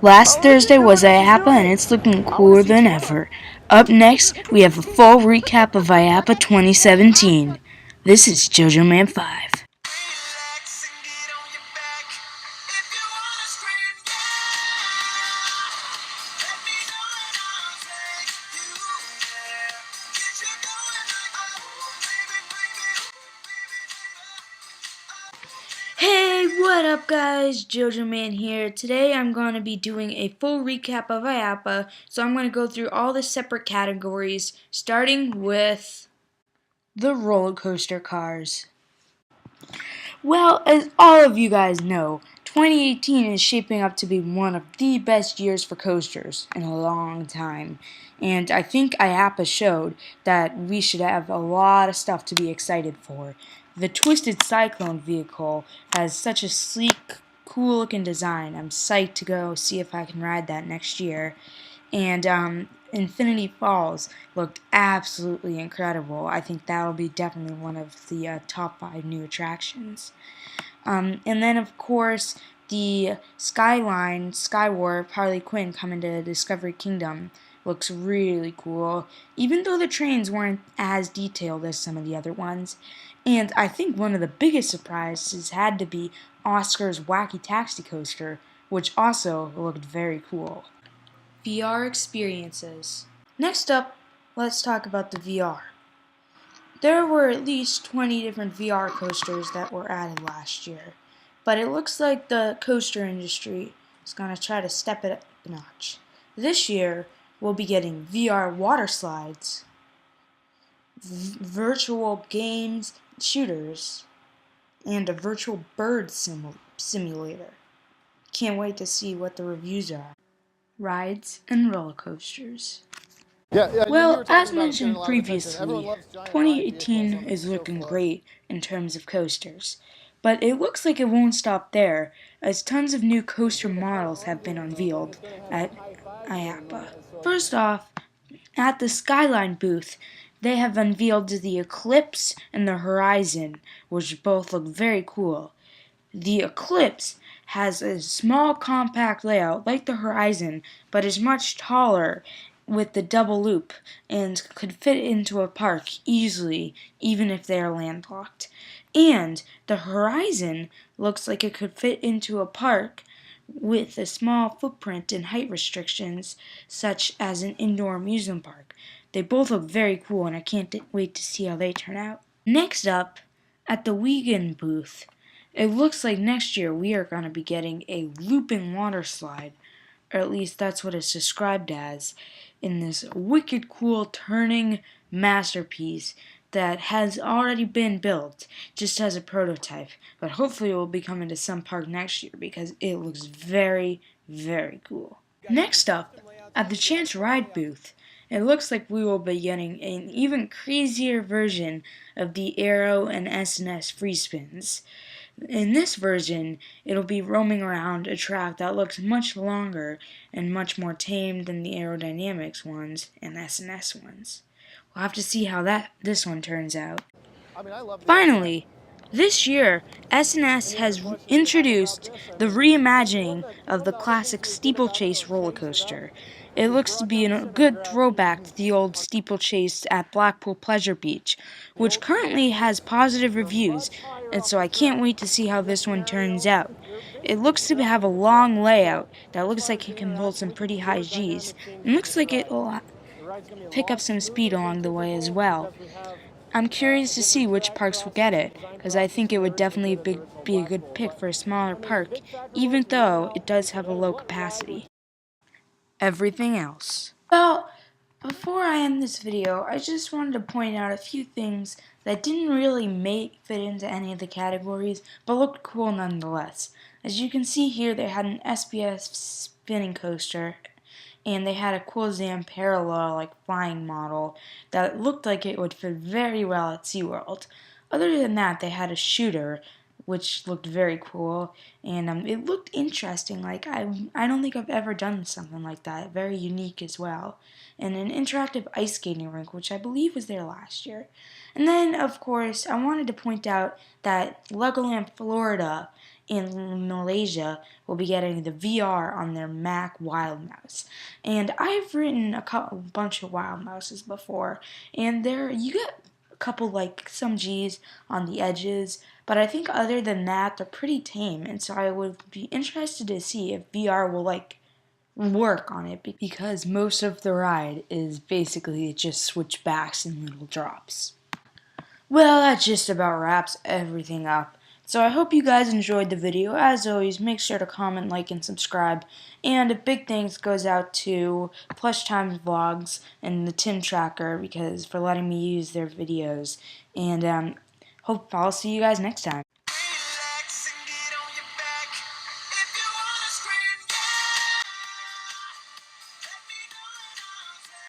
Last Thursday was Iaapa and it's looking cooler than ever. Up next, we have a full recap of Iaapa 2017. This is JoJo Man 5. Hey, what up guys? JoJo Man here. Today I'm going to be doing a full recap of Iaapa, so I'm going to go through all the separate categories, starting with the roller coaster cars. Well, as all of you guys know, 2018 is shaping up to be one of the best years for coasters in a long time. And I think Iaapa showed that we should have a lot of stuff to be excited for. The Twisted Cyclone vehicle has such a sleek, cool looking design. I'm psyched to go see if I can ride that next year. And Infinity Falls looked absolutely incredible. I think that'll be definitely one of the top 5 new attractions. And then, of course, the Skyline, Skywarp, Harley Quinn coming to Discovery Kingdom looks really cool, even though the trains weren't as detailed as some of the other ones. And I think one of the biggest surprises had to be Oscar's Wacky Taxi Coaster, which also looked very cool. VR experiences. Next up, let's talk about the VR. There were at least 20 different VR coasters that were added last year, but it looks like the coaster industry is going to try to step it up a notch. This year, we'll be getting VR water slides, virtual games, shooters, and a virtual bird simulator. Can't wait to see what the reviews are. Rides and roller coasters. Well, as mentioned previously, 2018 is looking great in terms of coasters, but it looks like it won't stop there, as tons of new coaster models have been unveiled at Iaapa. First off, at the Skyline booth, they have unveiled the Eclipse and the Horizon, which both look very cool. The Eclipse has a small compact layout like the Horizon, but is much taller with the double loop and could fit into a park easily even if they are landlocked. And the Horizon looks like it could fit into a park with a small footprint and height restrictions such as an indoor amusement park. They both look very cool and I can't wait to see how they turn out. Next up, at the Wiegand booth, it looks like next year we are going to be getting a looping water slide, or at least that's what it's described as, in this wicked cool turning masterpiece that has already been built, just as a prototype, but hopefully it will be coming to some park next year because it looks very, very cool. Next up, at the Chance Ride booth, it looks like we will be getting an even crazier version of the Aero and S&S free spins. In this version, it'll be roaming around a track that looks much longer and much more tame than the aerodynamics ones and S&S ones. We'll have to see how this one turns out. Finally, this year, S&S has introduced the reimagining of the classic steeplechase roller coaster. It looks to be a good throwback to the old steeplechase at Blackpool Pleasure Beach, which currently has positive reviews, and so I can't wait to see how this one turns out. It looks to have a long layout that looks like it can hold some pretty high Gs, and looks like it will pick up some speed along the way as well. I'm curious to see which parks will get it, because I think it would definitely be a good pick for a smaller park, even though it does have a low capacity. Everything else. Well, before I end this video, I just wanted to point out a few things that didn't really fit into any of the categories, but looked cool nonetheless. As you can see here, they had an SBS spinning coaster, and they had a cool Zam parallel, flying model that looked like it would fit very well at SeaWorld. Other than that, they had a shooter, which looked very cool, and it looked interesting. I don't think I've ever done something like that. Very unique as well. And an interactive ice skating rink, which I believe was there last year. And then, of course, I wanted to point out that Legoland Florida in Malaysia will be getting the VR on their Mac Wild Mouse. And I've written a bunch of Wild Mouses before, and you get a couple, like some G's on the edges, but I think other than that, they're pretty tame, and so I would be interested to see if VR will work on it, because most of the ride is basically just switchbacks and little drops. Well, that just about wraps everything up. So I hope you guys enjoyed the video. As always, make sure to comment, like, and subscribe. And a big thanks goes out to Plush Times Vlogs and the Tim Tracker for letting me use their videos. And hope I'll see you guys next time.